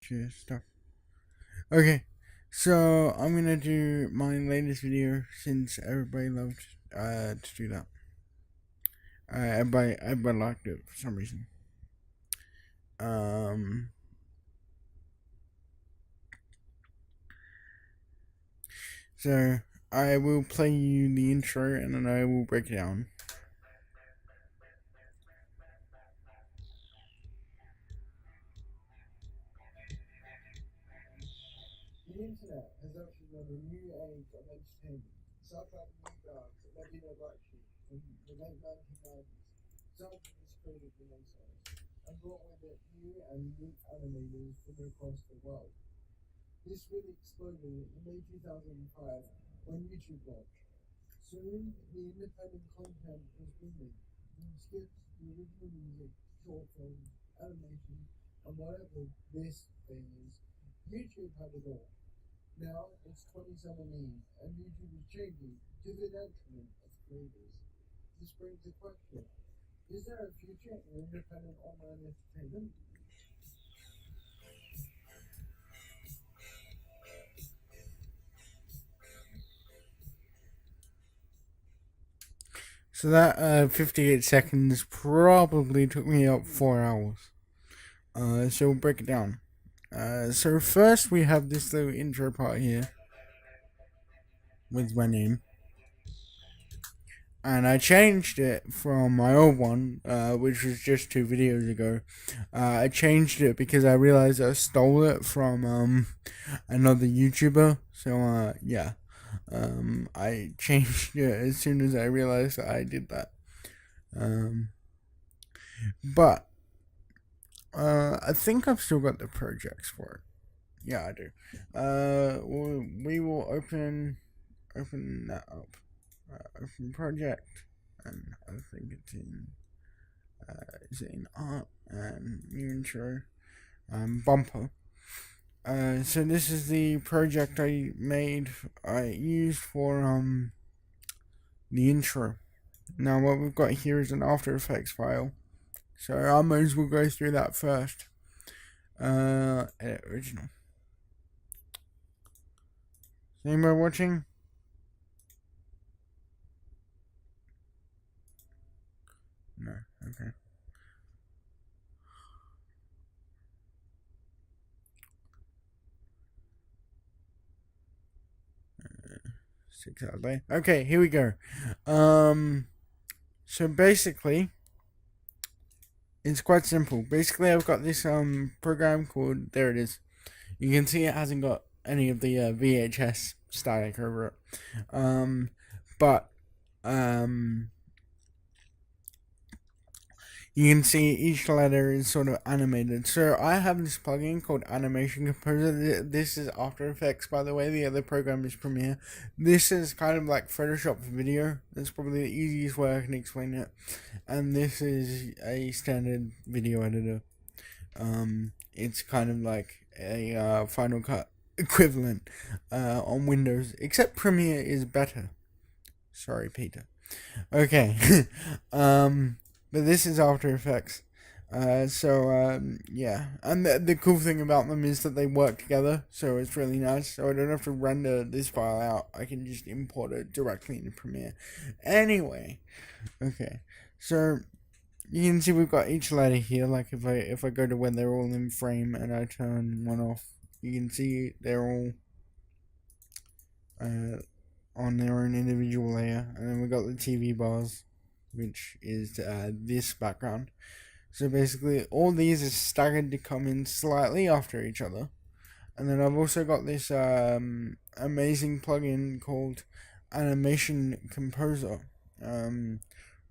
to stuff. Okay, so I'm gonna do my latest video since everybody loved to do that. Everybody liked it for some reason. So I will play you the intro and then I will break it down. The internet has ushered in a new age of entertainment. Stuff like new dogs, Latino black sheep from the late 1990s started this creative renaissance and brought with it new and unique animators from across the world. This really exploded in May 2005 when YouTube launched. Soon, the independent content was booming, from skits to original music, short films, animation, and whatever this thing is, YouTube had it all. Now it's 2017 and YouTube is changing to the detriment of creators. This brings the question: is there a future in independent online entertainment? So that 58 seconds probably took me up 4 hours. So we'll break it down. So first we have this little intro part here with my name. And I changed it from my old one, which was just 2 videos ago. I changed it because I realized I stole it from another YouTuber. So yeah, I changed it as soon as I realized that I did that. But I think I've still got the projects for it. Yeah, I do. We will open that up. Open project, and I think it's in is it in art and new intro bumper. So this is the project I used for the intro. Now what we've got here is an After Effects file, so I might as well go through that first. Edit original. Is anybody watching? No. Okay. Six out of day. Okay, here we go. So basically, it's quite simple. Basically, I've got this program called, there it is. You can see it hasn't got any of the VHS static over it. But you can see each letter is sort of animated. So I have this plugin called Animation Composer. This is After Effects, by the way. The other program is Premiere. This is kind of like Photoshop for video. That's probably the easiest way I can explain it. And this is a standard video editor. It's kind of like a Final Cut equivalent on Windows, except Premiere is better. Sorry, Peter. Okay. But this is After Effects. Yeah. And the cool thing about them is that they work together, so it's really nice. So I don't have to render this file out. I can just import it directly into Premiere. Anyway, okay. So you can see we've got each letter here. Like if I go to when they're all in frame and I turn one off, you can see they're all on their own individual layer. And then we've got the TV bars, which is this background. So basically all these are staggered to come in slightly after each other. And then I've also got this amazing plugin called Animation Composer,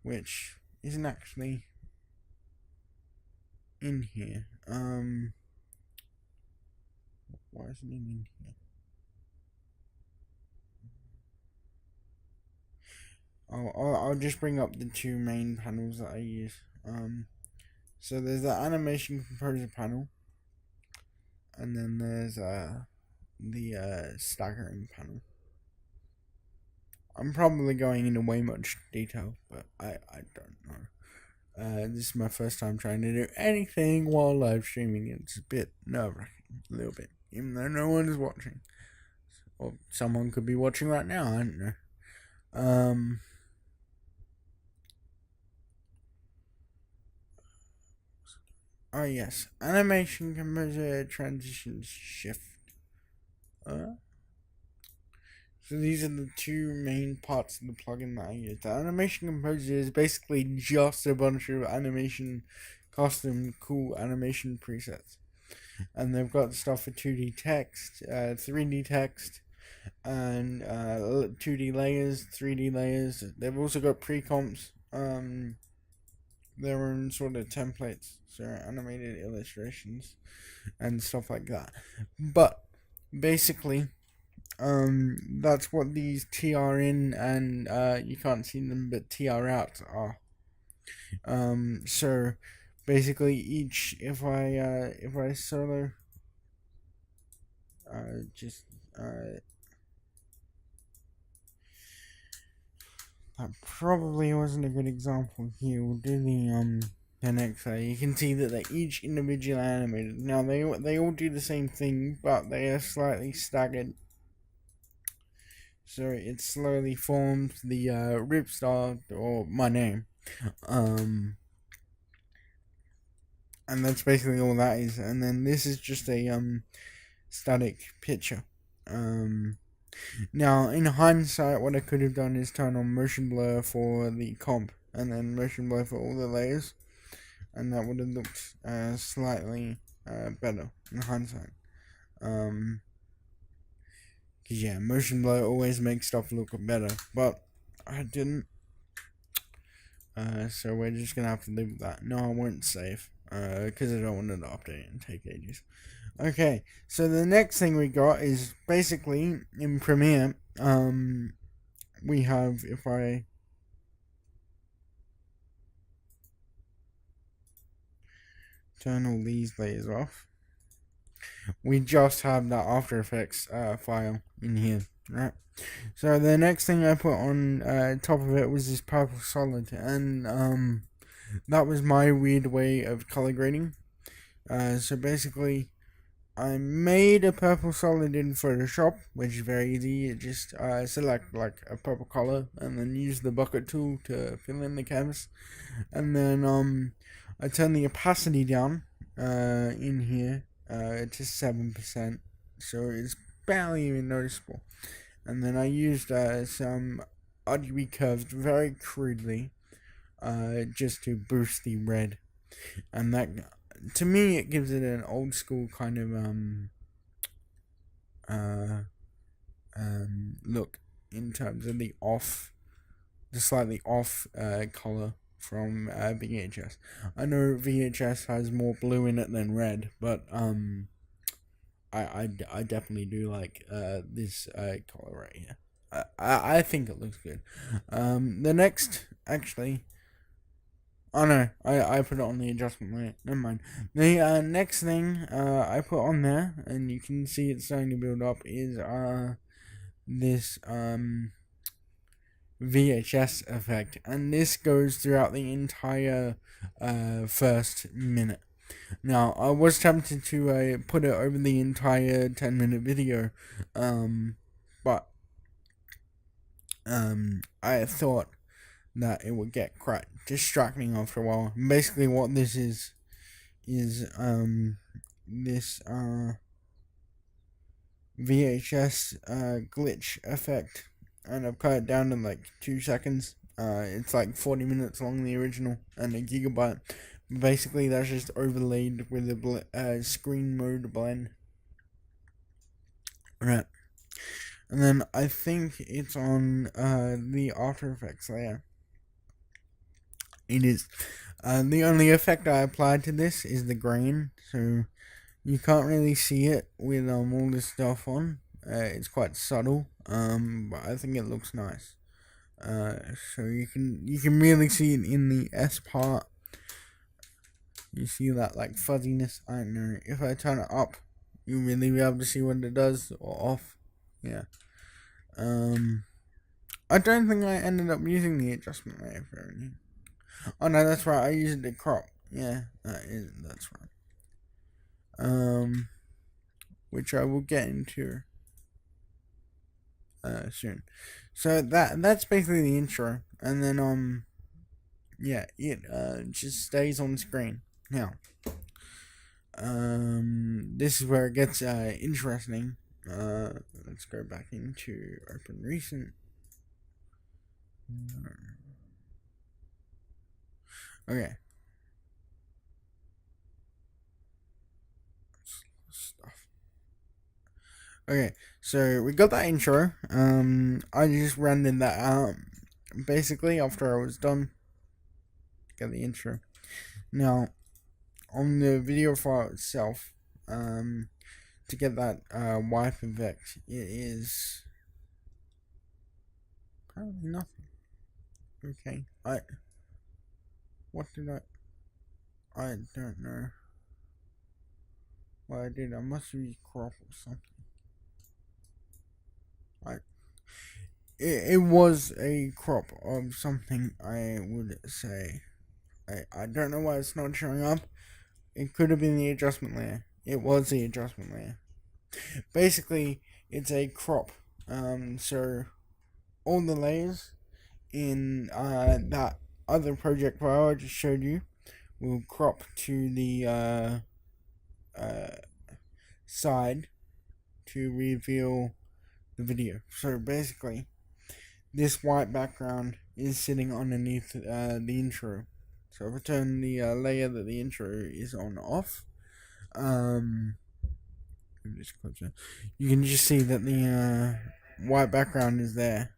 which isn't actually in here. Why isn't it in here? I'll just bring up the 2 main panels that I use. So there's the Animation Composer panel, and then there's the staggering panel. I'm probably going into way much detail, but I don't know. This is my first time trying to do anything while live streaming. It's a bit nerve-wracking. a little bit, even though no one is watching. Or someone could be watching right now, I don't know. Oh yes, animation composer transition shift. So these are the two main parts of the plugin that I use. The animation composer is basically just a bunch of animation, custom, cool animation presets, and they've got stuff for 2D text, 3D text, and 2D layers, 3D layers. They've also got pre-comps, their own sort of templates, so animated illustrations and stuff like that. But basically, that's what these TR in and you can't see them, but TR out are. So basically, each if I solo, just that probably wasn't a good example here. We'll do the next layer. You can see that they're each individually animated. Now they all do the same thing, but they are slightly staggered. So it slowly forms the ripstar, or my name. And that's basically all that is. And then this is just a static picture. Now in hindsight, what I could have done is turn on motion blur for the comp, and then motion blur for all the layers, and that would have looked slightly better in hindsight. Cause yeah, motion blur always makes stuff look better, but I didn't. So we're just gonna have to leave with that. No, I won't save, because I don't want it to update and take ages. Okay, so the next thing we got is basically in Premiere. We have, if I turn all these layers off, we just have that After Effects file in here, right? So the next thing I put on top of it was this purple solid, and that was my weird way of color grading. So basically, I made a purple solid in Photoshop, which is very easy. You just select like a purple color and then use the bucket tool to fill in the canvas, and then I turn the opacity down in here to 7%, so it's barely even noticeable. And then I used some RGB curves very crudely, just to boost the red, and that, to me, it gives it an old school kind of look in terms of the slightly off color from VHS. I know VHS has more blue in it than red, but I definitely do like this color right here. I think it looks good. The next, actually, oh no, I put it on the adjustment layer. Never mind. The next thing I put on there, and you can see it's starting to build up, is this VHS effect, and this goes throughout the entire first minute. Now, I was tempted to put it over the entire 10-minute video, but I thought that it would get quite distracting after a while. Basically, what this is this VHS glitch effect, and I've cut it down to like 2 seconds. It's like 40 minutes long, the original, and a gigabyte. Basically, that's just overlaid with a screen mode blend. Right. And then I think it's on the After Effects layer. It is. The only effect I applied to this is the grain, so you can't really see it with all this stuff on. It's quite subtle, but I think it looks nice. So you can really see it in the S part. You see that like fuzziness. I don't know, if I turn it up, you really be able to see what it does, or off. Yeah. I don't think I ended up using the adjustment layer for anything. Oh no, that's right. I used the crop. Yeah, that's right. which I will get into soon. So that's basically the intro, and then yeah, it just stays on screen now. This is where it gets interesting. Let's go back into open recent. Okay. Stuff. Okay, so we got that intro. I just rendered that out basically after I was done. Get the intro. Now, on the video file itself, to get that wipe effect, it is apparently nothing. Okay, what did I don't know what I did. I must have used crop or something. It was a crop of something, I would say. I don't know why it's not showing up. It could have been the adjustment layer. It was the adjustment layer. Basically, it's a crop. So all the layers in that other project file I just showed you will crop to the side to reveal the video. So basically, this white background is sitting underneath the intro. So if I turn the layer that the intro is on off, you can just see that the white background is there,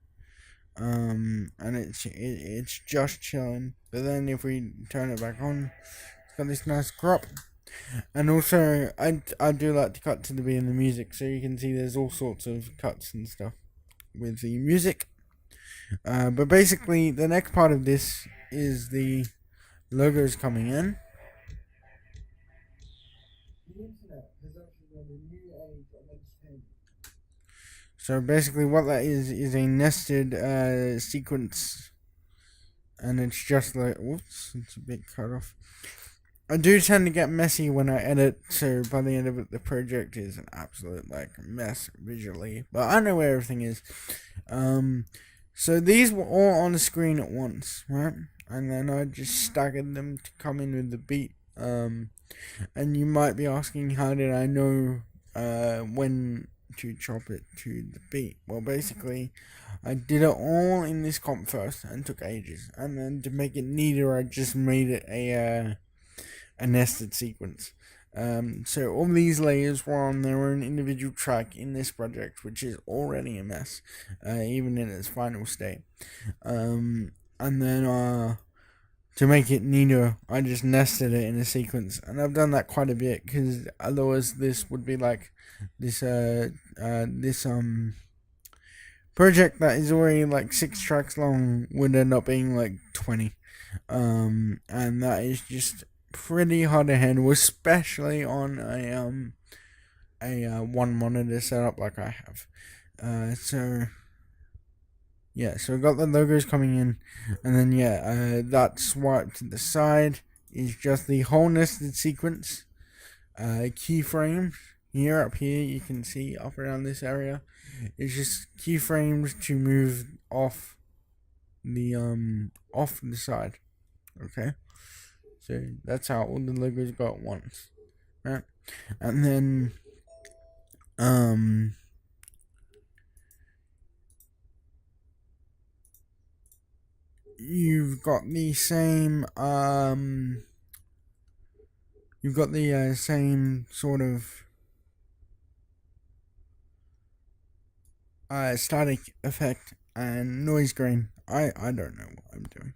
and it's just chilling. But then if we turn it back on, it's got this nice crop. And also, I do like to cut to the beat of the music, so you can see there's all sorts of cuts and stuff with the music. But basically, the next part of this is the logos coming in. The internet has actually run a new age of entertainment. So basically, what that is a nested sequence, and it's just like, whoops, it's a bit cut off. I do tend to get messy when I edit, so by the end of it, the project is an absolute mess visually. But I know where everything is. So these were all on the screen at once, right? And then I just staggered them to come in with the beat. And you might be asking, how did I know when to chop it to the beat? Well, basically, I did it all in this comp first and took ages. And then to make it neater, I just made it a nested sequence. So all these layers were on their own individual track in this project, which is already a mess, even in its final state. And then to make it neater, I just nested it in a sequence, and I've done that quite a bit because otherwise this would be like this project that is already like 6 tracks long would end up being like 20, and that is just pretty hard to handle, especially on a one monitor setup like I have. So we got the logos coming in, and then that swipe to the side is just the whole nested sequence. Keyframes here up here, you can see up around this area. It's just keyframes to move off the side. Okay. So that's how all the logos go at once, right? And then you've got the same same sort of static effect and noise grain. I don't know what I'm doing.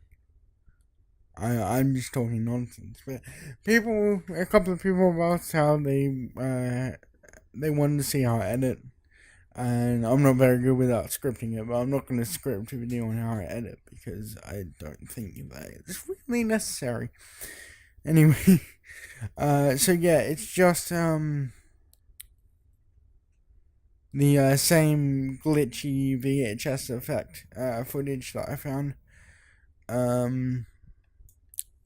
I'm just talking nonsense. But a couple of people have asked how they wanted to see how I edit, and I'm not very good without scripting it. But I'm not going to script a video on how I edit because I don't think that it's really necessary. Anyway, so yeah, it's just the same glitchy VHS effect footage that I found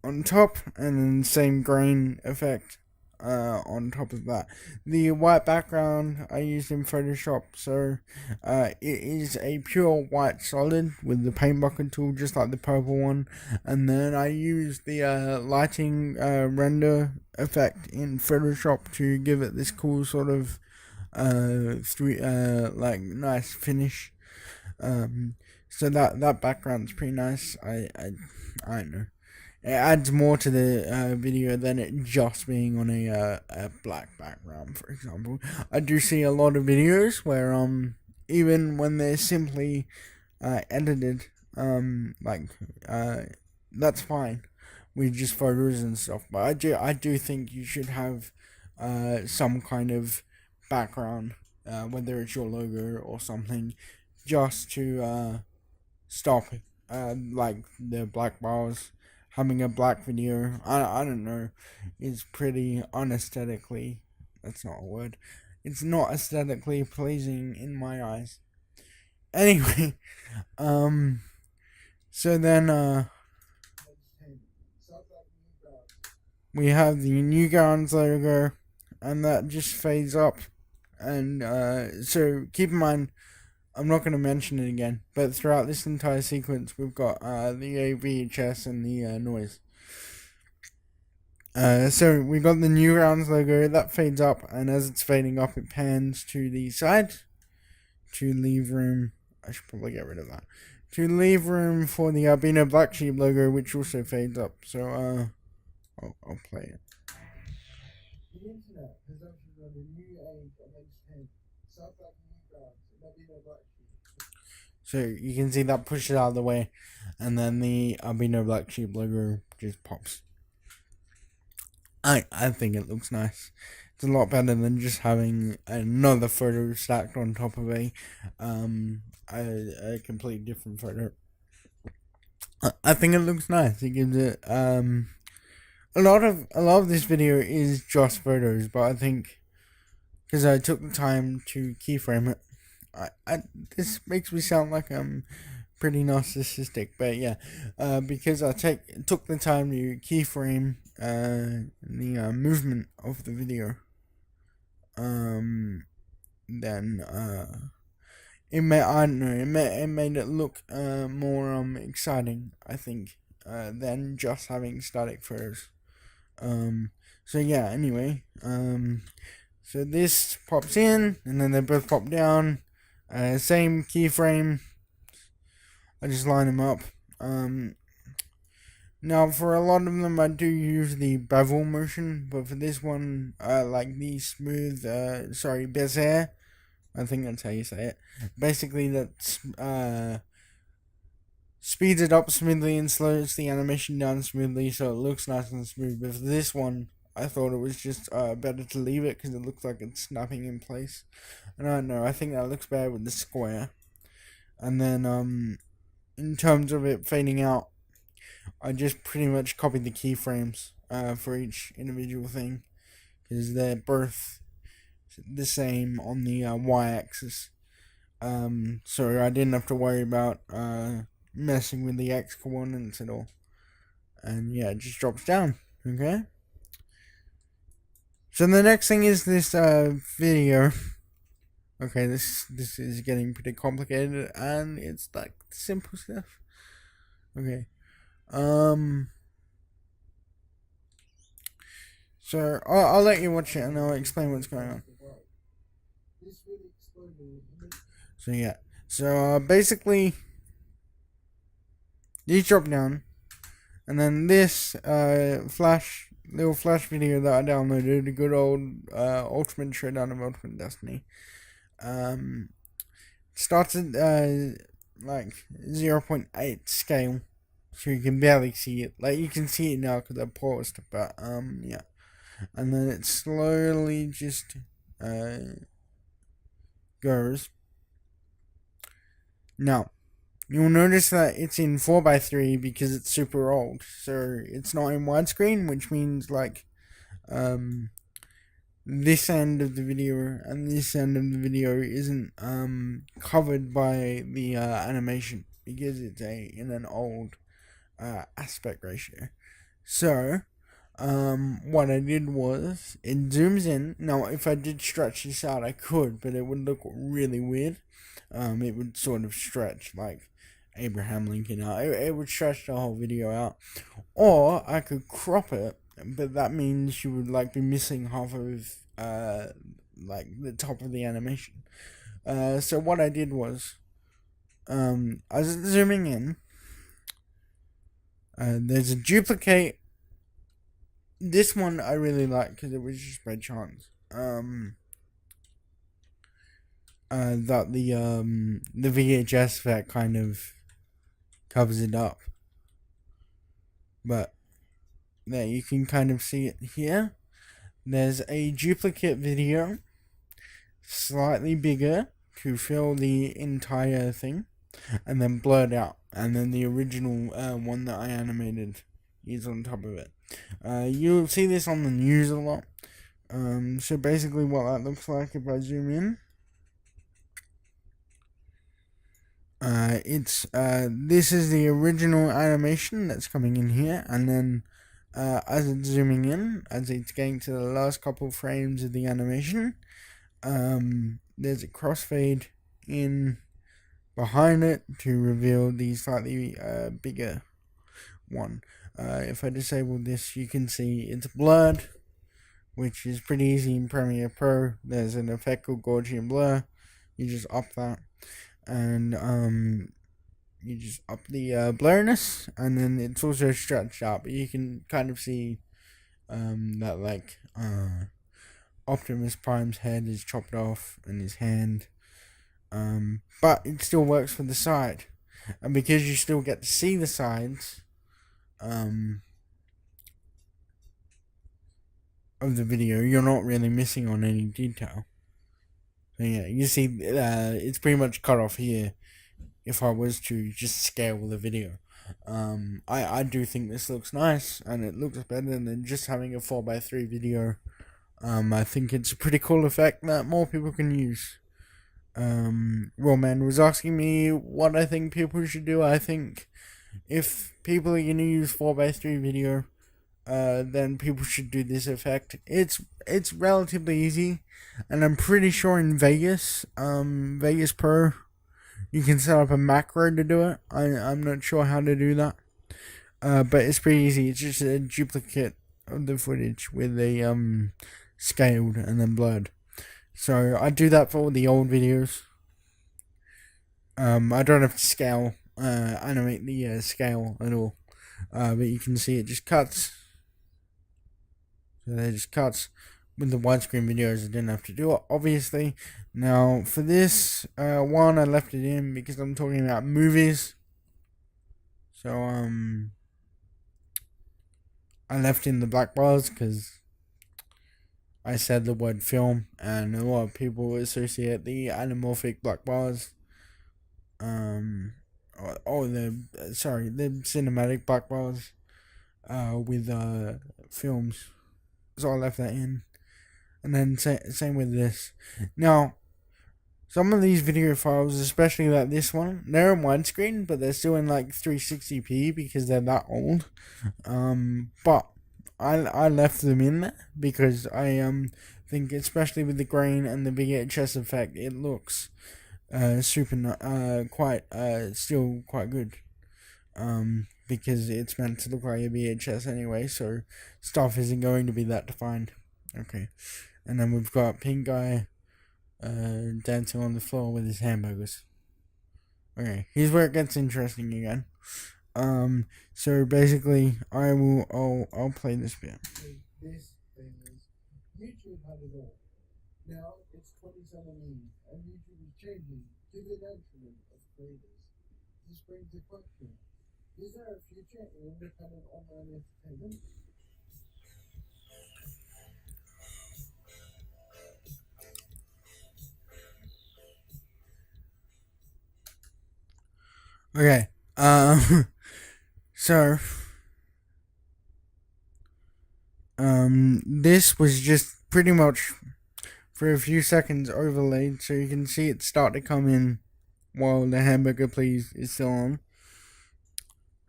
on top, and then same grain effect on top of that. The white background I used in Photoshop, so it is a pure white solid with the paint bucket tool, just like the purple one. And then I used the lighting render effect in Photoshop to give it this cool sort of like nice finish. So that background's pretty nice. I don't know. It adds more to the video than it just being on a black background, for example. I do see a lot of videos where even when they're simply edited, like that's fine with just photos and stuff. But I do think you should have some kind of background, whether it's your logo or something, just to stop like the black bars. Having a black video, I don't know, is pretty unesthetically, that's not a word, it's not aesthetically pleasing in my eyes. Anyway, so then we have the Newgrounds logo, and that just fades up. And so keep in mind, I'm not going to mention it again, but throughout this entire sequence, we've got the VHS and the noise. So we got the Newgrounds logo that fades up, and as it's fading up, it pans to the side to leave room. I should probably get rid of that. To leave room for the Albino Black Sheep logo, which also fades up. So I'll play it. The internet has ushered in a new age of entertainment. Stuff like Newgrounds and Albino Black Sheep. So you can see that pushes out of the way, and then the Albino Black Sheep logo just pops. I think it looks nice. It's a lot better than just having another photo stacked on top of a completely different photo. I think it looks nice. It gives it a lot of this video is just photos, but I think because I took the time to keyframe it, this makes me sound like I'm pretty narcissistic, but yeah, because I took the time to keyframe the movement of the video, then it made it look more exciting, I think, than just having static photos. So yeah, anyway, so this pops in, and then they both pop down. Same keyframe. I just line them up. Now for a lot of them, I do use the bevel motion, but for this one, like the smooth, Bezier, I think that's how you say it. Basically, that speeds it up smoothly and slows the animation down smoothly, so it looks nice and smooth. But for this one, I thought it was just better to leave it because it looks like it's snapping in place. And I don't know, I think that looks better with the square. And then in terms of it fading out, I just pretty much copied the keyframes for each individual thing because they're both the same on the y-axis. So I didn't have to worry about messing with the x coordinates at all. And yeah, it just drops down. Okay. So the next thing is this video. Okay, this is getting pretty complicated, and it's like simple stuff. Okay. So I'll let you watch it, and I'll explain what's going on. So yeah. So basically, these drop down, and then this little flash video that I downloaded, a good old Ultimate Showdown of Ultimate Destiny. Starts at like 0.8 scale, so you can barely see it. Like you can see it now because I paused, but yeah, and then it slowly just goes. Now you'll notice that it's in 4:3 because it's super old, so it's not in widescreen, which means like this end of the video and this end of the video isn't covered by the animation because it's in an old aspect ratio. So what I did was it zooms in. Now, if I did stretch this out, I could, but it would look really weird. It would sort of stretch like Abraham Lincoln out. It would stretch the whole video out, or I could crop it, but that means you would like be missing half of like the top of the animation. So what I did was, I was zooming in. There's a duplicate. This one I really like because it was just by chance. That the VHS effect kind of covers it up, but there you can kind of see it here. There's a duplicate video, slightly bigger to fill the entire thing, and then blurred out, and then the original one that I animated is on top of it. You'll see this on the news a lot. So basically what that looks like if I zoom in, this is the original animation that's coming in here, and then as it's zooming in, as it's getting to the last couple frames of the animation, there's a crossfade in behind it to reveal the slightly bigger one. If I disable this, you can see it's blurred, which is pretty easy in Premiere Pro. There's an effect called Gaussian blur. You just up that, and you just up the blurriness, and then it's also stretched out. But you can kind of see that like Optimus Prime's head is chopped off and his hand. But it still works for the side, and because you still get to see the sides of the video, you're not really missing on any detail. So yeah, you see, it's pretty much cut off here. If I was to just scale the video, I do think this looks nice, and it looks better than just having a 4:3 video. I think it's a pretty cool effect that more people can use. Roman was asking me what I think people should do. I think if people are going to use 4:3 video, then people should do this effect. It's relatively easy, and I'm pretty sure in Vegas Pro, you can set up a macro to do it. I'm not sure how to do that, but it's pretty easy. It's just a duplicate of the footage with a scaled and then blurred. So I do that for all the old videos. I don't have to scale, animate the scale at all, but you can see it just cuts. So it just cuts. With the widescreen videos, I didn't have to do it, obviously. Now for this one, I left it in because I'm talking about movies. So I left in the black bars because I said the word film, and a lot of people associate the anamorphic black bars, the cinematic black bars, with films. So I left that in, and then same with this. Now, some of these video files, especially like this one, they're in widescreen, but they're still in like 360p because they're that old. But I left them in there because I think, especially with the grain and the VHS effect, it looks still quite good. Because it's meant to look like a VHS anyway, so stuff isn't going to be that defined. Okay, and then we've got Pink Guy dancing on the floor with his hamburgers. Okay, here's where it gets interesting again. So basically, I'll play this bit. This thing is, YouTube had it all. Now it's 2017, and YouTube is changing to the detriment of creators. This brings the question: is there a future in independent online entertainment? Okay, so this was just pretty much for a few seconds overlaid, so you can see it start to come in while the hamburger please is still on.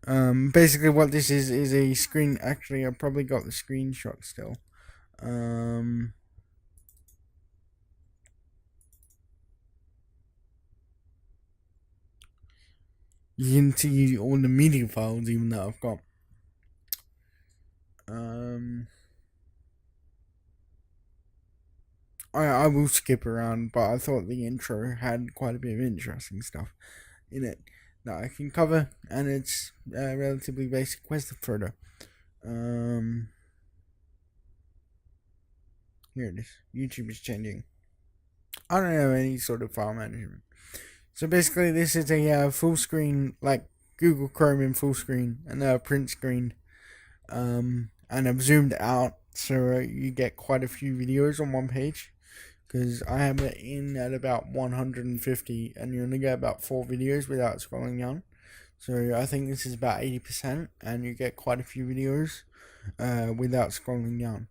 Basically what this is a screen. Actually, I probably got the screenshot still. You can see all the media files even that I've got. I will skip around, but I thought the intro had quite a bit of interesting stuff in it that I can cover, and it's relatively basic quest photo. Here it is. YouTube is changing. I don't have any sort of file management. So basically, this is a full screen, like Google Chrome in full screen, and a print screen. And I've zoomed out so you get quite a few videos on one page. Because I have it in at about 150, and you only get about 4 videos without scrolling down. So I think this is about 80%, and you get quite a few videos without scrolling down.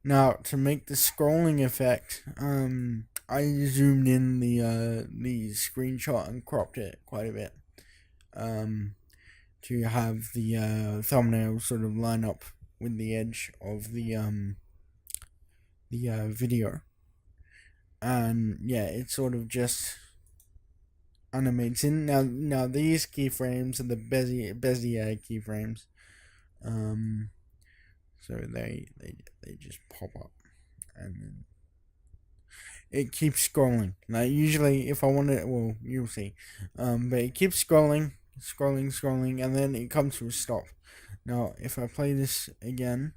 Now, to make the scrolling effect, I zoomed in the screenshot and cropped it quite a bit to have the thumbnail sort of line up with the edge of the video, and yeah, it sort of just animates in. Now these keyframes are the Bezier keyframes, so they just pop up, and then it keeps scrolling. Now usually if I want to, well, you'll see, but it keeps scrolling, and then it comes to a stop. Now if I play this again,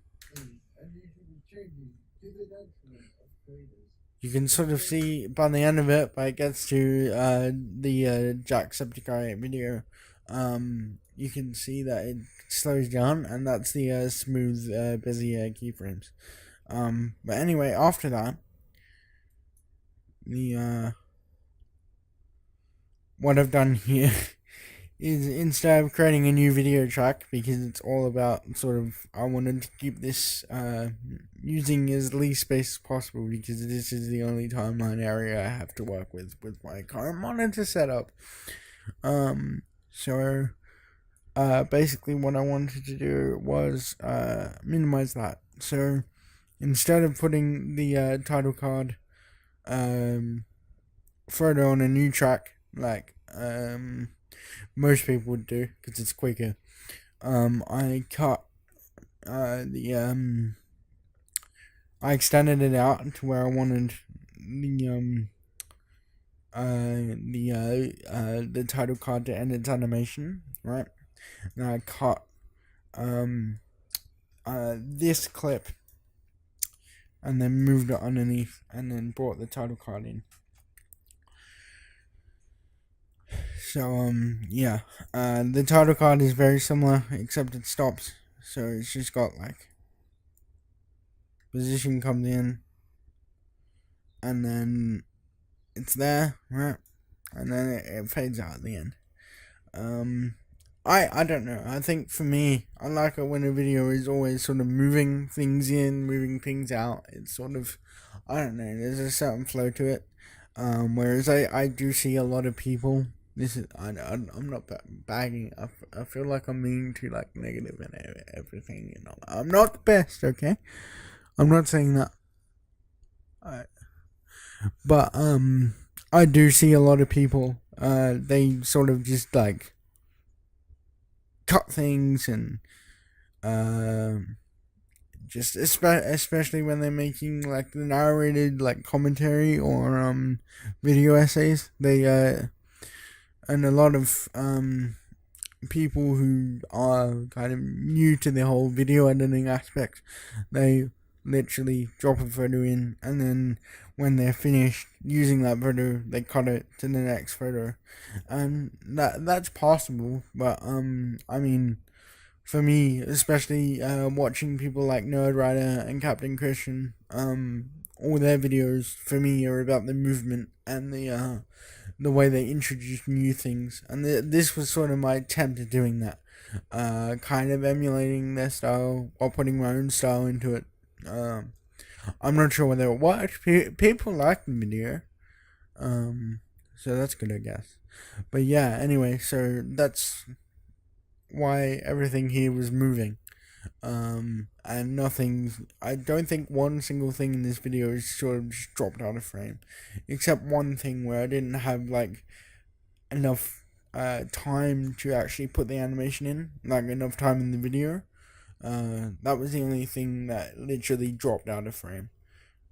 you can sort of see by the end of it, but it gets to the Jacksepticeye video, you can see that it slows down, and that's the smooth Bezier keyframes. But anyway, after that, the what I've done here is, instead of creating a new video track, because it's all about sort of, I wanted to keep this using as least space as possible, because this is the only timeline area I have to work with my current monitor setup. So basically what I wanted to do was minimize that. So instead of putting the title card photo on a new track, like most people would do, because it's quicker, I cut I extended it out to where I wanted the title card to end its animation, right? And I cut this clip, and then moved it underneath, and then brought the title card in. So yeah, the title card is very similar, except it stops. So it's just got like position comes in, and then it's there, right? And then it fades out at the end. I don't know. I think for me, I like it when a video is always sort of moving things in, moving things out. It's sort of, I don't know, there's a certain flow to it. Whereas I do see a lot of people. This is I'm not bagging. I feel like I'm being too like negative and everything. You know, I'm not the best. Okay, I'm not saying that. But I do see a lot of people. They sort of just like cut things, and just especially when they're making like the narrated like commentary or video essays. They and a lot of people who are kind of new to the whole video editing aspect, they literally drop a photo in, and then when they're finished using that photo, they cut it to the next photo, and that's possible. But I mean, for me, especially watching people like Nerdwriter and Captain Christian, all their videos for me are about the movement and the way they introduce new things, and this was sort of my attempt at doing that, kind of emulating their style while putting my own style into it. I'm not sure whether it worked. People like the video, so that's good, I guess. But yeah, anyway, so that's why everything here was moving. And nothing. I don't think one single thing in this video is sort of just dropped out of frame, except one thing where I didn't have like enough time to actually put the animation in, like enough time in the video. That was the only thing that literally dropped out of frame.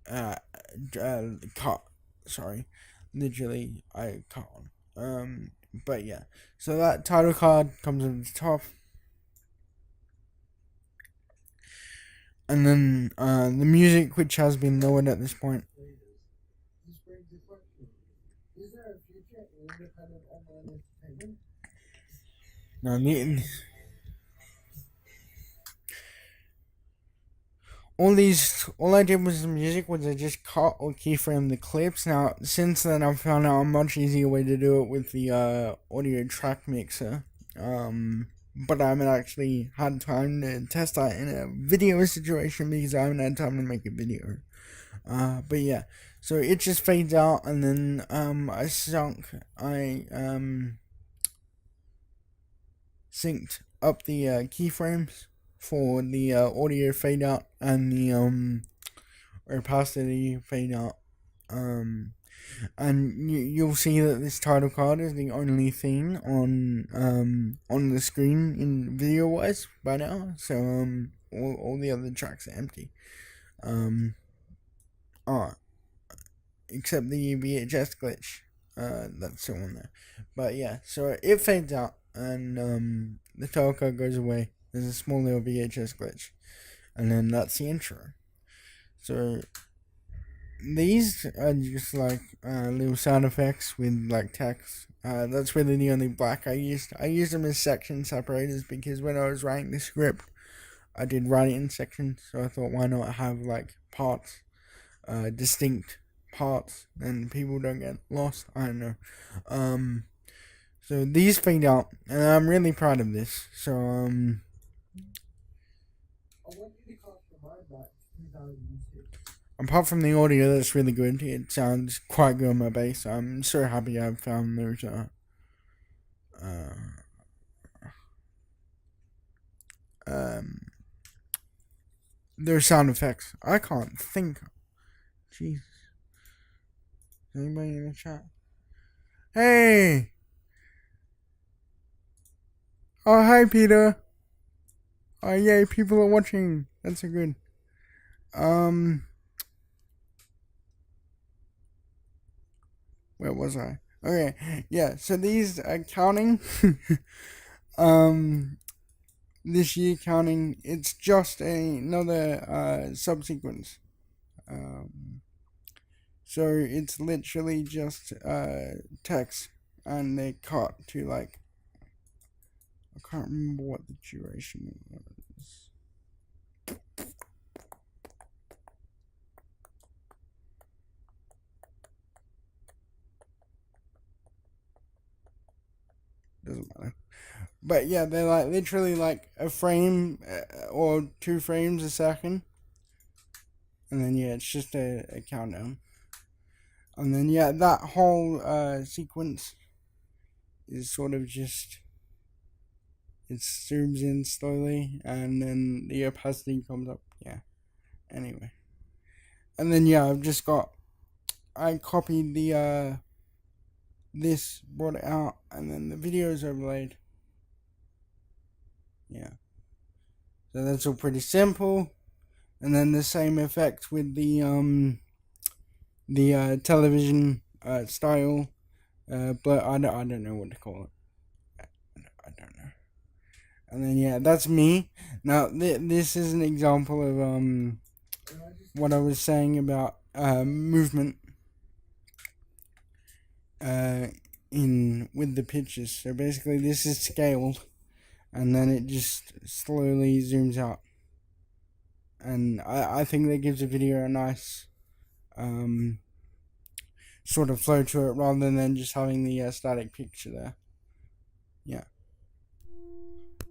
Cut. Sorry, literally I cut on. But yeah, so that title card comes at the top, and then the music, which has been lowered at this point. This brings the question: is there a future in independent online entertainment? Now, all I did was the music was I just cut or keyframe the clips. Now, since then, I've found out a much easier way to do it with the audio track mixer. But I haven't actually had time to test that in a video situation because I haven't had time to make a video. But yeah, so it just fades out, and then I synced up the keyframes for the audio fade out and the opacity fade out. And you'll see that this title card is the only thing on the screen in video wise by now. So all the other tracks are empty. Except the VHS glitch. That's still on there. But yeah, so it fades out and the title card goes away. There's a small little VHS glitch, and then that's the intro. So these are just like little sound effects with like text. That's really the only black I used. I used them as section separators because when I was writing the script, I did write it in sections. So I thought, why not have like parts, distinct parts, and people don't get lost. I don't know. So these fade out, and I'm really proud of this. So I want you to cast your mind back to 2006. apart from the audio, that's really good. It sounds quite good on my bass. I'm so happy I've found those sound effects. I can't think. Jeez. Is anybody in the chat? Hey! Oh, hi, Peter. Oh, yay, people are watching. That's so good. Where was I? Okay, yeah, so these counting, this year counting, it's just another subsequence. So it's literally just text, and they cut to like, I can't remember what the duration was. Doesn't matter. But yeah, they're like literally like a frame or 2 frames a second. And then yeah, it's just a countdown. And then yeah, that whole sequence is sort of just, it zooms in slowly and then the opacity comes up. Yeah. Anyway. And then yeah, I copied the this, brought it out, and then the video is overlaid. Yeah. So that's all pretty simple. And then the same effect with the television style, but I don't know what to call it. I don't know. And then yeah, that's me. Now this is an example of what I was saying about movement in with the pictures. So basically, this is scaled, and then it just slowly zooms out. And I think that gives the video a nice sort of flow to it rather than just having the static picture there. Yeah.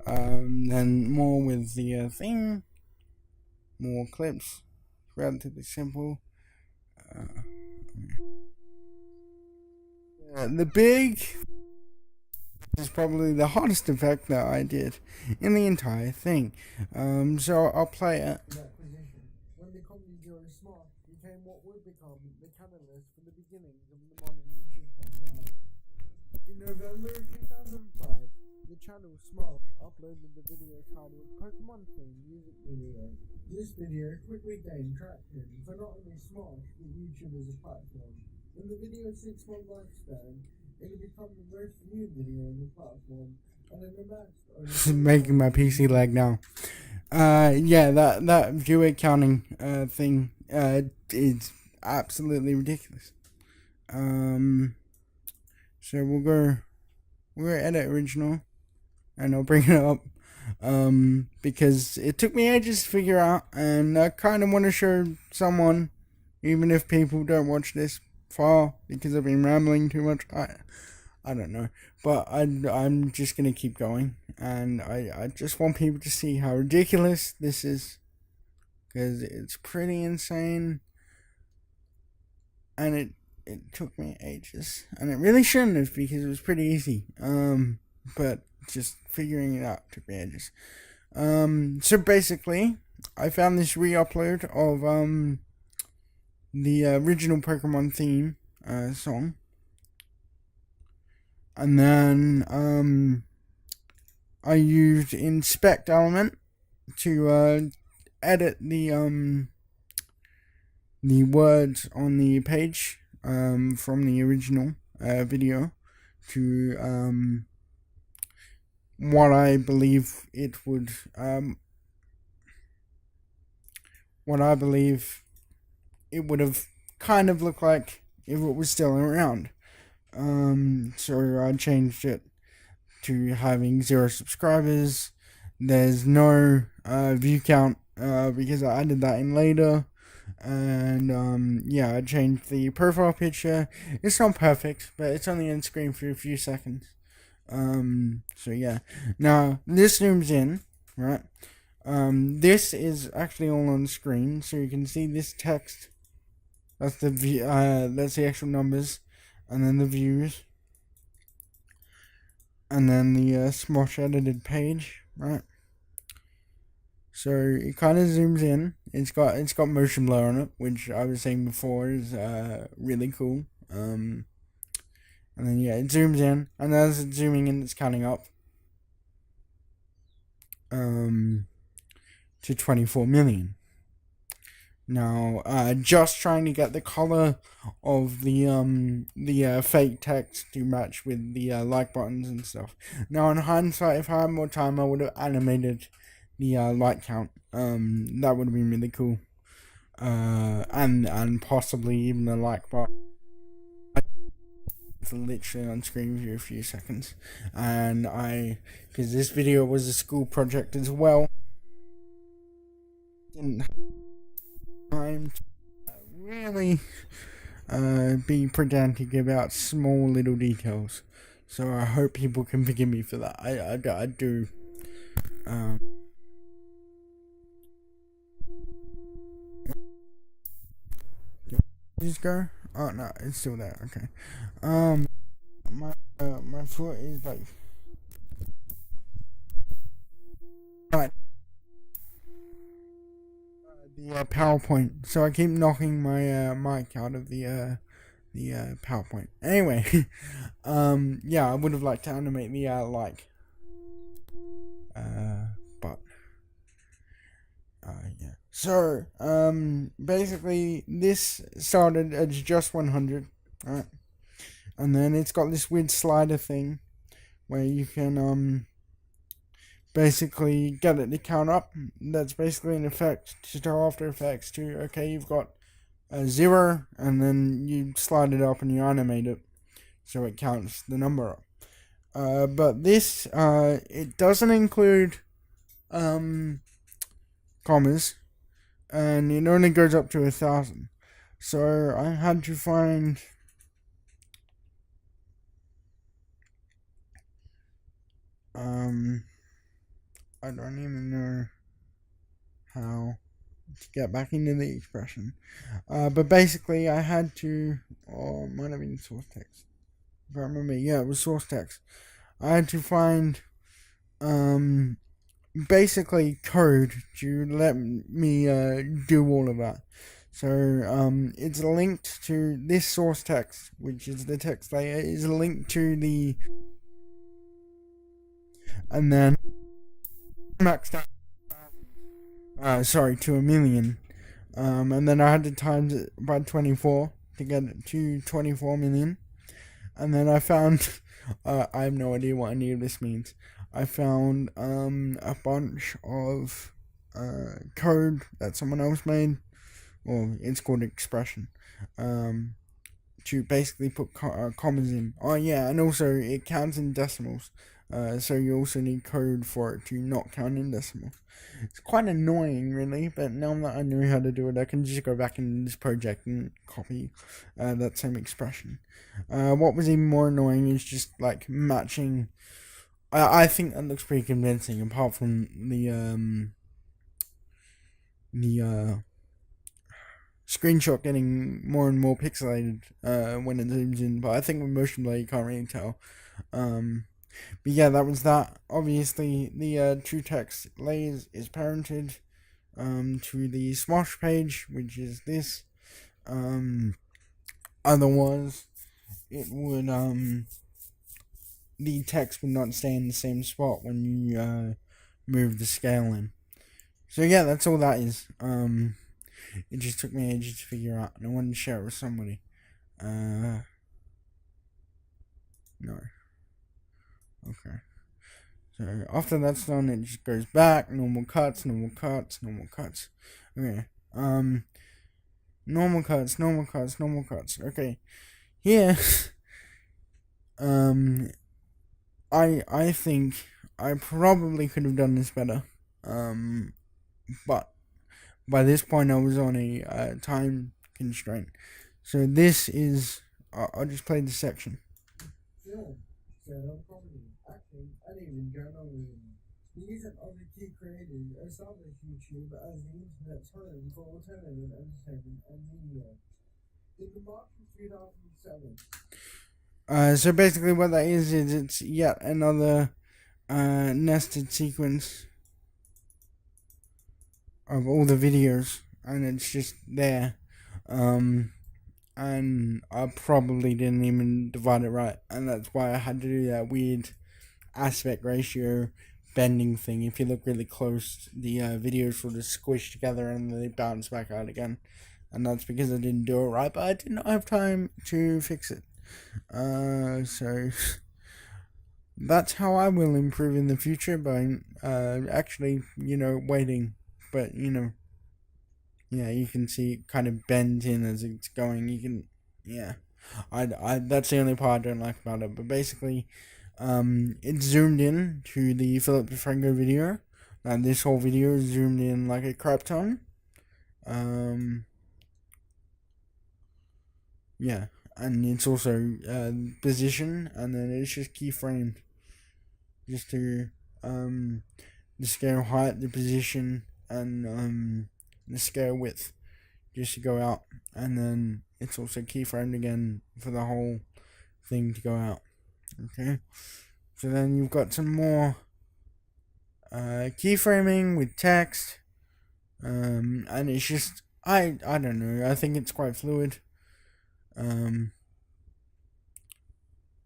Then more with the thing, more clips, relatively simple. The big This is probably the hardest effect that I did in the entire thing. So I'll play it. That position. When the comedy duo Smart became what would become the catalyst for the beginnings of the modern YouTube popularity. In November of 2005, the channel Smosh uploaded the video titled Pokemon Theme Music Video. This video quickly gained traction for not only Smosh but YouTube as a platform. In the video's 6-month lifespan, it had become the most viewed video on the platform, and it amassed over Making my PC lag now. Yeah, that viewer counting thing is absolutely ridiculous. So we'll edit original, and I'll bring it up. Because it took me ages to figure out, and I kind of want to show someone, even if people don't watch this far, because I've been rambling too much. I don't know, but I'm just gonna keep going, and I just want people to see how ridiculous this is, because it's pretty insane, and it took me ages, and it really shouldn't have, because it was pretty easy. But just figuring it out took me ages. So basically, I found this re-upload of the original Pokemon theme song, and then I used inspect element to edit the words on the page from the original video to what I believe it would have kind of looked like if it was still around. So I changed it to having 0 subscribers. There's no view count because I added that in later. And yeah, I changed the profile picture. It's not perfect, but it's only on screen for a few seconds. So yeah. Now this zooms in, right? This is actually all on screen, so you can see this text. That's that's the actual numbers, and then the views, and then the Smosh edited page, right? So it kind of zooms in. It's got motion blur on it, which I was saying before is really cool. And then yeah, it zooms in, and as it's zooming in, it's counting up to 24 million. Now, just trying to get the color of the fake text to match with the like buttons and stuff. Now, in hindsight, if I had more time, I would have animated the like count. That would have been really cool. And possibly even the like button. It's literally on screen for a few seconds, and because this video was a school project as well, didn't have time to really be pedantic about small little details. So I hope people can forgive me for that. I do. Just go. Oh no, it's still there. Okay. My foot is like right. The PowerPoint. So I keep knocking my mic out of the PowerPoint. Anyway, yeah, I would have liked to animate the like. But yeah. So basically this started as just 100, right? And then it's got this weird slider thing where you can basically get it to count up. That's basically an effect to tell After Effects to, okay, you've got a 0, and then you slide it up and you animate it so it counts the number up. But this it doesn't include commas, and it only goes up to 1,000. So I had to find I don't even know how to get back into the expression. But basically I had to, or it might have been source text. I can't remember. Yeah, it was source text. I had to find basically code to let me do all of that. So it's linked to this source text, which is the text layer, is linked to the, and then maxed out, sorry, to 1,000,000. And then I had to times it by 24 to get it to 24 million. And then I found, I have no idea what any of this means. I found a bunch of code that someone else made, or it's called expression, to basically put commas in. Oh yeah, and also it counts in decimals. So you also need code for it to not count in decimals. It's quite annoying, really, but now that I know how to do it, I can just go back in this project and copy that same expression. What was even more annoying is just like matching. I think that looks pretty convincing, apart from the screenshot getting more and more pixelated when it zooms in. But I think with motion blur you can't really tell. But yeah, that was that. Obviously, the true text layers is parented to the Smosh page, which is this. Otherwise, it would the text would not stay in the same spot when you move the scale in. So yeah, that's all that is. It just took me ages to figure out, and I wanted to share it with somebody. No. Okay. So after that's done, it just goes back, normal cuts, normal cuts, normal cuts. Okay. Normal cuts, normal cuts, normal cuts. Okay. Here, I think I probably could have done this better. But by this point I was on a time constraint. So this is, I'll just play this section. Film, stand-up comedy, acting, and even journalism. These and other key creators established YouTube as the internet's home for alternative entertainment and media. In the March of 2007. So basically what that is it's yet another nested sequence of all the videos, and it's just there. And I probably didn't even divide it right, and that's why I had to do that weird aspect ratio bending thing. If you look really close, the videos will just squish together and then they bounce back out again, and that's because I didn't do it right, but I did not have time to fix it. So that's how I will improve in the future, by actually, waiting. But yeah, you can see it kind of bends in as it's going. You can, yeah. I that's the only part I don't like about it. But basically, it's zoomed in to the Philip DeFranco video. And this whole video is zoomed in like a crap ton. Yeah, and it's also position, and then it's just keyframed, just to the scale height, the position, and the scale width, just to go out, and then it's also keyframed again for the whole thing to go out. Okay, so then you've got some more keyframing with text, and it's just I don't know. I think it's quite fluid.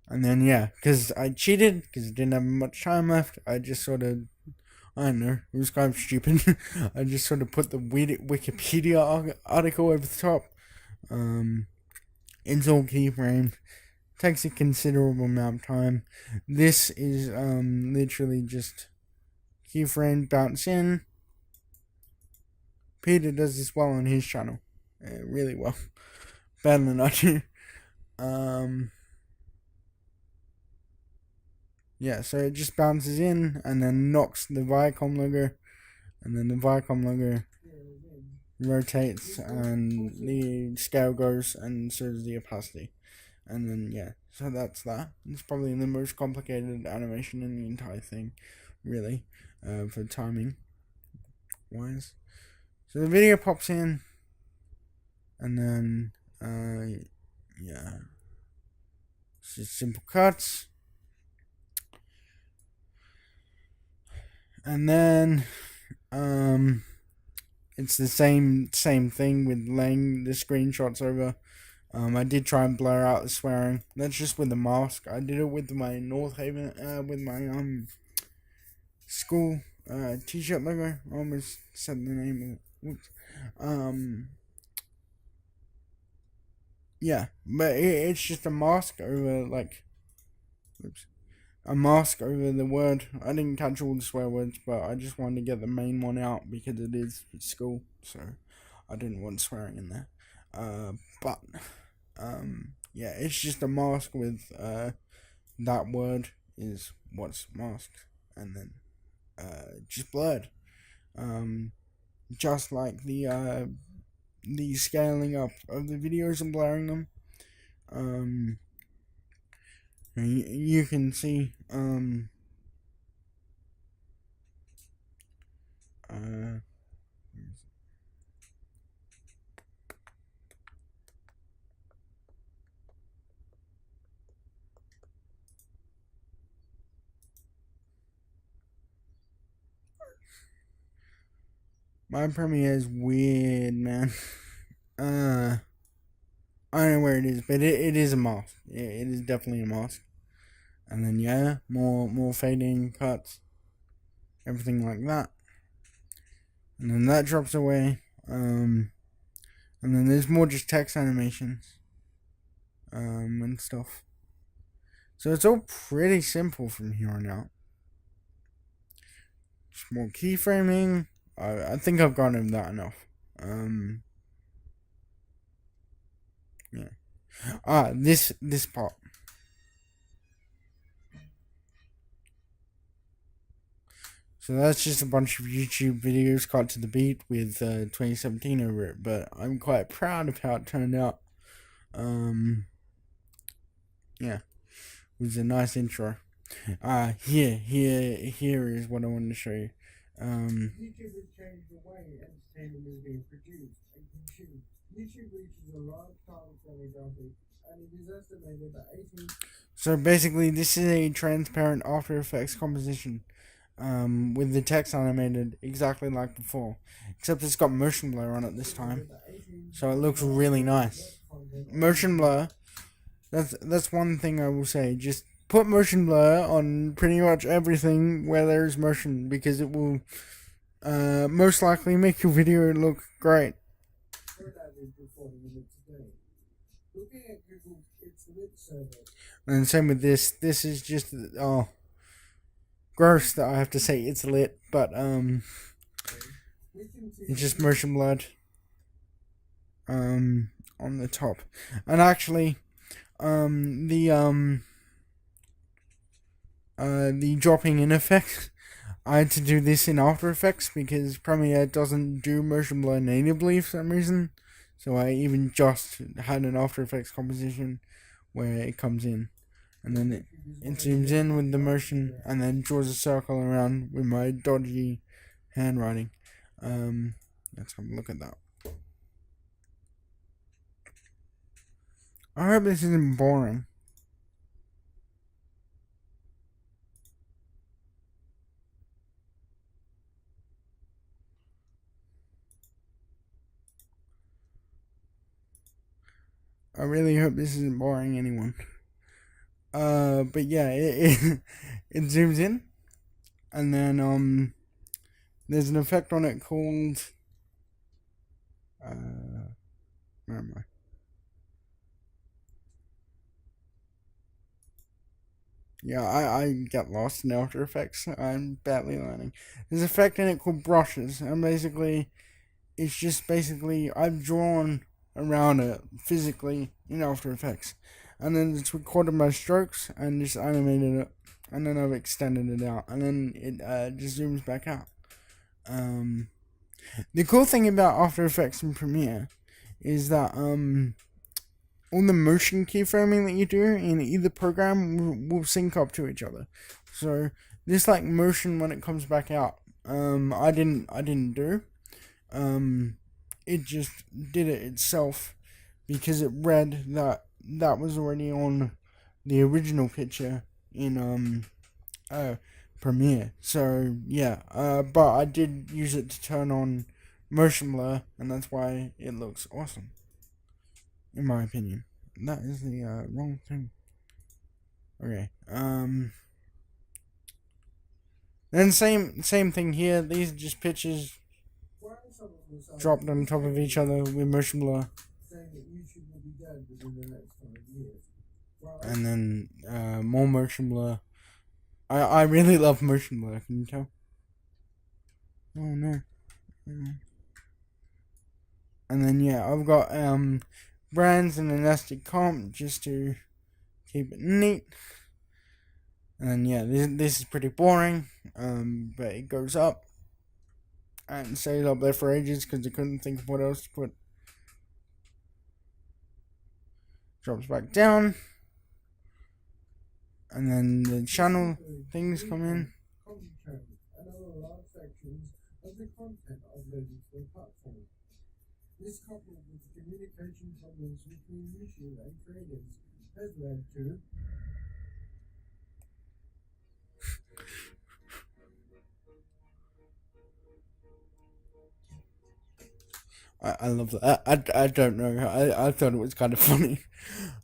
And then yeah, because I cheated because I didn't have much time left. I just sort of, I don't know, it was kind of stupid. I just sort of put the Wikipedia article over the top. It's all keyframed. Takes a considerable amount of time. This is literally just keyframe, bounce in. Peter does this well on his channel, really well, better than I do. Yeah, so it just bounces in and then knocks the Viacom logo, and then the Viacom logo rotates and the scale goes, and so does the opacity. And then yeah, so that's that. It's probably the most complicated animation in the entire thing, really, for timing wise. So the video pops in, and then yeah, it's just simple cuts. And then it's the same thing with laying the screenshots over. I did try and blur out the swearing. That's just with the mask. I did it with my North Haven, with my school t-shirt logo. I almost said the name of it. Whoops. Yeah, but it's just a mask over a mask over the word. I didn't catch all the swear words, but I just wanted to get the main one out because it is school, so I didn't want swearing in there. But yeah, it's just a mask with that word is what's masked, and then just blurred. Just like the scaling up of the videos and blurring them. You can see my Premiere is weird, man. I don't know where it is, but it is a mask. It is definitely a mask. And then yeah, more fading cuts, everything like that. And then that drops away. And then there's more just text animations. And stuff. So it's all pretty simple from here on out. Just more keyframing. I think I've gotten that enough. Yeah. This part. So that's just a bunch of YouTube videos cut to the beat with 2017 over it, but I'm quite proud of how it turned out. Yeah, it was a nice intro. Here is what I wanted to show you. YouTube has changed the way entertainment is being produced and consumed. YouTube reaches a large target demographic, and it is estimated that 18. So basically, this is a transparent After Effects composition. With the text animated exactly like before, except it's got motion blur on it this time, so it looks really nice. Motion blur. That's one thing I will say. Just put motion blur on pretty much everything where there's motion, because it will most likely make your video look great. And same with this. This is just gross that I have to say it's lit, but it's just motion blurred on the top. And actually the dropping in effect, I had to do this in After Effects because Premiere doesn't do motion blur natively for some reason. So I even just had an After Effects composition where it comes in, and then it zooms in with the motion, and then draws a circle around with my dodgy handwriting. Let's have a look at that. I hope this isn't boring. I really hope this isn't boring anyone. But yeah, it zooms in, and then there's an effect on it called where am I? Yeah, I get lost in After Effects. I'm badly learning. There's an effect in it called brushes, and basically, it's just basically I've drawn around it physically in After Effects, and then it's recorded my strokes and just animated it, and then I've extended it out, and then it just zooms back out. The cool thing about After Effects and Premiere is that all the motion keyframing that you do in either program will sync up to each other. So this like motion when it comes back out, I didn't do. It just did it itself because it read that was already on the original picture in Premiere. So yeah, but I did use it to turn on motion blur, and that's why it looks awesome, in my opinion. That is the wrong thing. Okay. Then same thing here. These are just pictures dropped on top of each other with motion blur. And then more motion blur. I really love motion blur. Can you tell? Oh no. And then yeah, I've got brands and a nested comp just to keep it neat. And then yeah, this is pretty boring. But it goes up and stays up there for ages because I couldn't think of what else to put. Drops back down. And then the channel things come in. This coupled with the communication problems between YouTube and creators has led to I love that. I don't know. I thought it was kind of funny.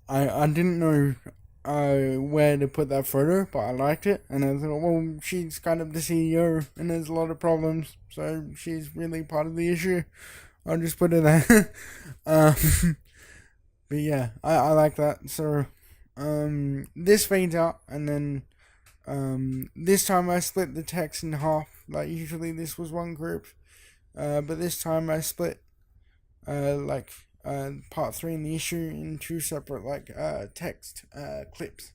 I didn't know where to put that photo, but I liked it, and I thought, well, she's kind of the CEO, and there's a lot of problems, so she's really part of the issue. I'll just put it there. But yeah, I like that. So this fades out, and then this time I split the text in half. Like usually this was one group, but this time I split part 3 in the issue in 2 separate text clips.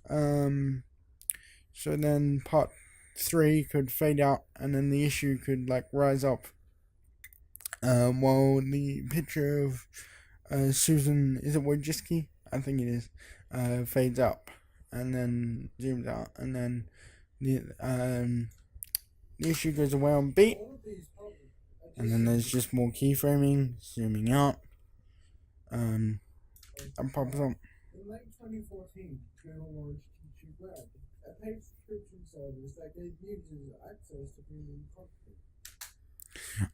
So then part 3 could fade out, and then the issue could rise up. While the picture of Susan, is it Wojcicki? I think it is, fades up and then zooms out, and then the issue goes away on beat, and then there's just more keyframing, zooming out, and pops up. In late 2014, Journal launched YouTube Red, a paid subscription service that gave users access to premium content.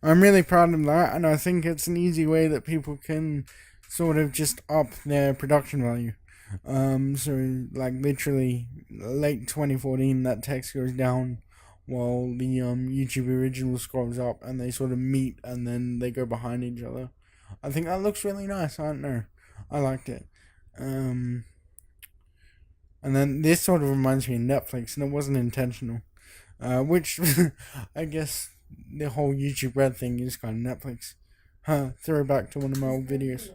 I'm really proud of that, and I think it's an easy way that people can sort of just up their production value. So literally late 2014, that text goes down while the YouTube original scrolls up, and they sort of meet, and then they go behind each other. I think that looks really nice. I don't know. I liked it. And then this sort of reminds me of Netflix, and it wasn't intentional. Which I guess the whole YouTube Red thing is kind of Netflix. Throwback to one of my old videos.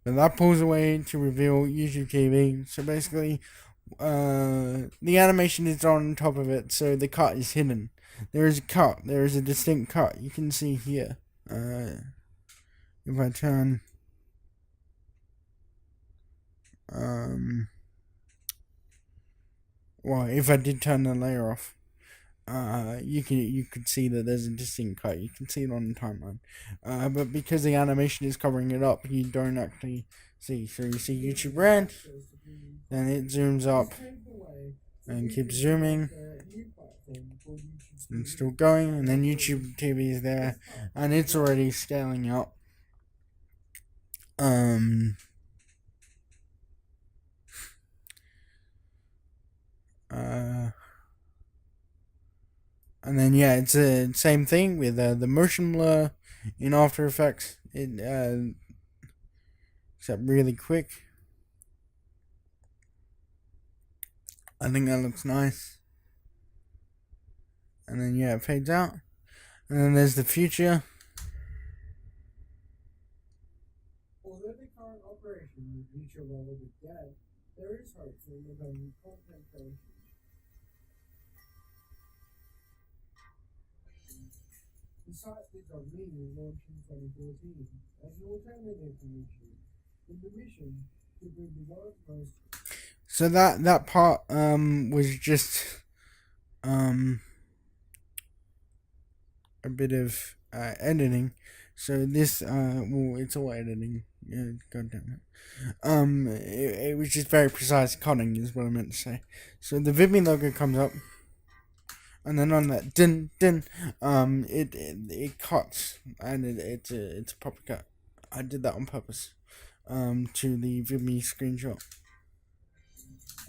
But that pulls away to reveal YouTube TV. So basically, the animation is on top of it, so the cut is hidden. There is a cut. There is a distinct cut. You can see here. If I turn... well, if I did turn the layer off, you could see that there's a distinct cut. You can see it on the timeline. But because the animation is covering it up, you don't actually see. So you see YouTube Red, then it zooms up and keeps zooming, and still going, and then YouTube TV is there, and it's already scaling up. And then yeah, it's the same thing with the motion blur in After Effects. It except really quick. I think that looks nice. And then yeah, it fades out. And then there's the future. Although the current operation with future level is dead, there is hope for independent content creation. The site Bit.me was launched in 2014 as an alternative to YouTube, with the mission to bring the world's most. So that part was just a bit of editing. So this well, it's all editing. Yeah, God damn it. It was just very precise cutting, is what I meant to say. So the Vimeo logo comes up, and then on that din din, it cuts, and it's a proper cut. I did that on purpose. To the Vimeo screenshot,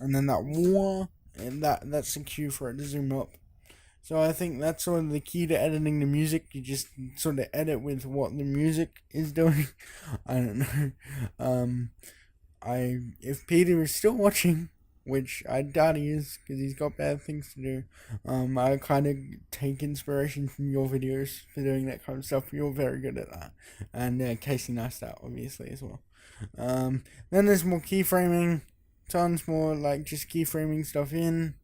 and then that wah, and that's the cue for it to zoom up. So I think that's sort of the key to editing the music. You just sort of edit with what the music is doing. I don't know. If Peter is still watching, which I doubt he is, because he's got bad things to do. I kind of take inspiration from your videos for doing that kind of stuff. You're very good at that, and Casey Neistat obviously as well. Then there's more keyframing, tons more like just keyframing stuff in.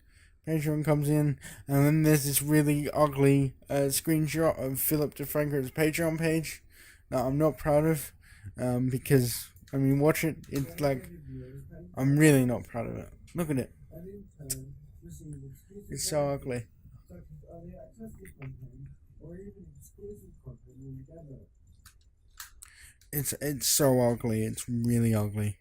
Patreon comes in, and then there's this really ugly screenshot of Philip DeFranco's Patreon page that I'm not proud of, because I mean, watch it. It's like I'm really not proud of it. Look at it. It's so ugly. It's so ugly. It's really ugly.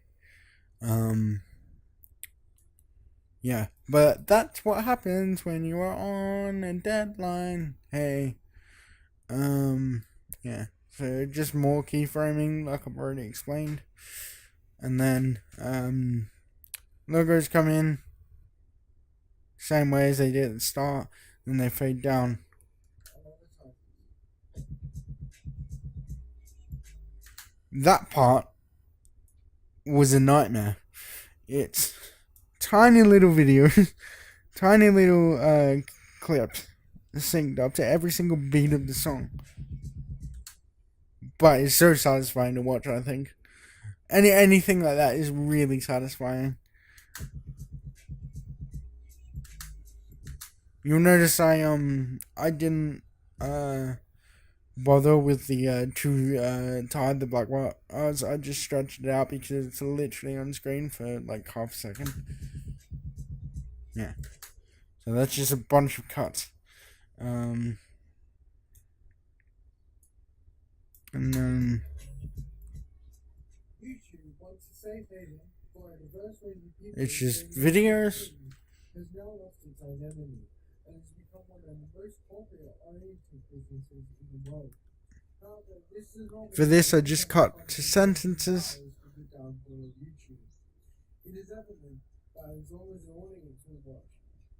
Yeah, but that's what happens when you are on a deadline. Hey, yeah. So just more keyframing, like I've already explained, and then logos come in same way as they did at the start, then they fade down. That part was a nightmare. It's tiny little videos, tiny little clips synced up to every single beat of the song. But it's so satisfying to watch, I think. Anything like that is really satisfying. You'll notice I didn't bother with the to hide the black bars. I just stretched it out because it's literally on screen for like half a second. Yeah. So that's just a bunch of cuts. And then it's just videos. For this, I just cut to sentences. It is evident that as long as the audience will watch,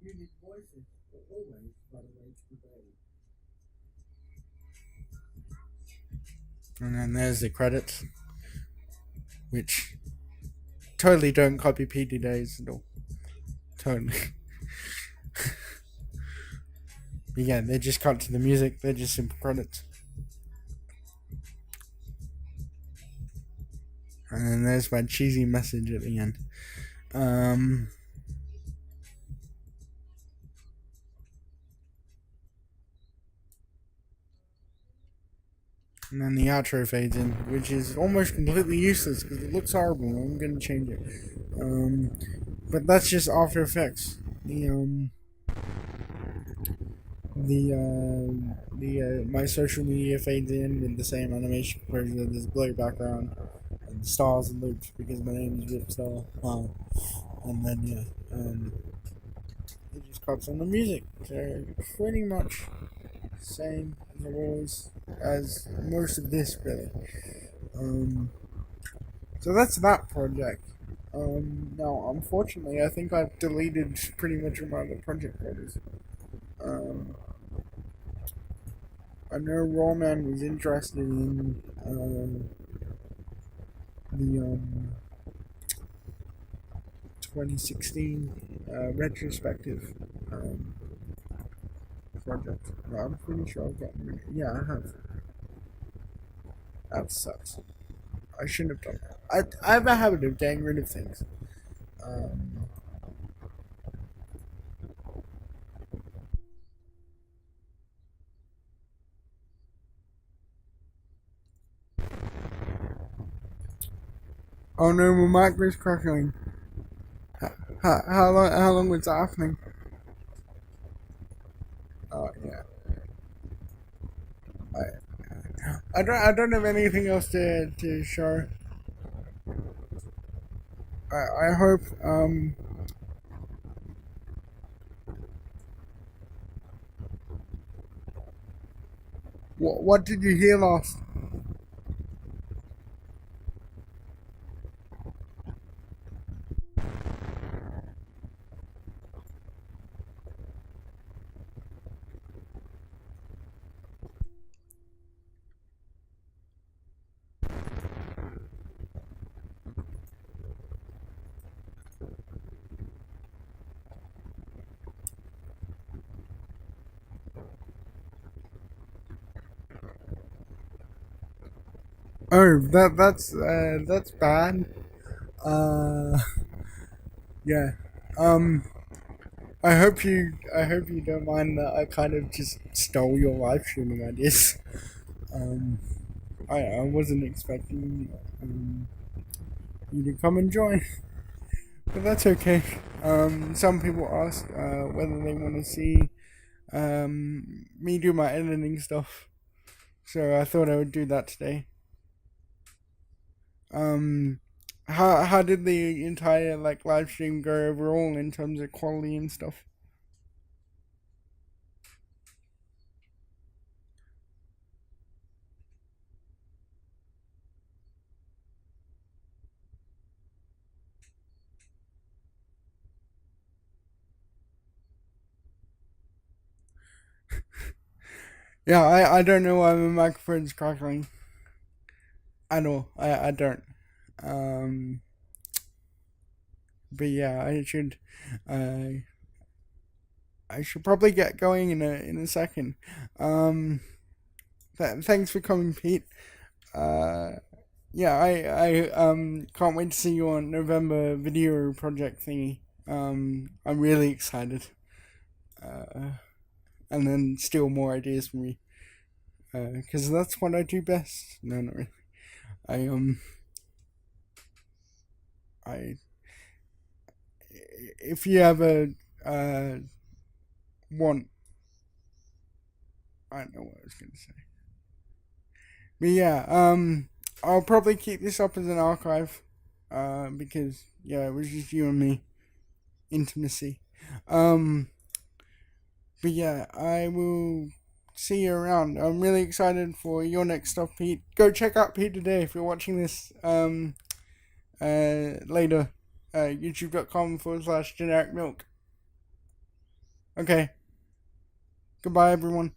unique voices will always find a way to prevail. And then there's the credits, which totally don't copy PD Days at all. Totally. But yeah, they just cut to the music, they're just simple credits. And then there's my cheesy message at the end. And then the outro fades in, which is almost completely useless because it looks horrible. I'm gonna change it. But that's just After Effects. My social media fades in with the same animation version of this blurry background and the stars and loops because my name is Ripstar. And then it just cuts on the music. So pretty much same as always as most of this really. So that's that project. Now unfortunately I think I've deleted pretty much all my other project photos. I know Rawman was interested in the 2016 retrospective project. I'm pretty sure I've gotten rid of it. Yeah, I have. That sucks. I shouldn't have done that. I have a habit of getting rid of things. Oh no, my mic was crackling. How long was that happening? Oh yeah. I don't have anything else to show. I hope what did you hear last? Oh, that's bad. Uh, yeah. Um, I hope you don't mind that I kind of just stole your live streaming ideas. Um, I wasn't expecting you to come and join, but that's okay. Some people ask whether they want to see me do my editing stuff, so I thought I would do that today. Um, how did the entire like live stream go overall in terms of quality and stuff? Yeah, I don't know why my microphone's crackling at all. I don't. Um, but yeah, uh, I should probably get going in a second. Um, thanks for coming, Pete. Uh, yeah, I can't wait to see you on November video project thingy. I'm really excited. Uh, and then steal more ideas from me. Because that's what I do best. No, not really. I I if you ever want, I don't know what I was gonna say. But yeah, I'll probably keep this up as an archive, because yeah, it was just you and me, intimacy. Um, but yeah, I will see you around. I'm really excited for your next stuff, Pete. Go check out Pete today if you're watching this. Later. YouTube.com/generic milk. Okay. Goodbye, everyone.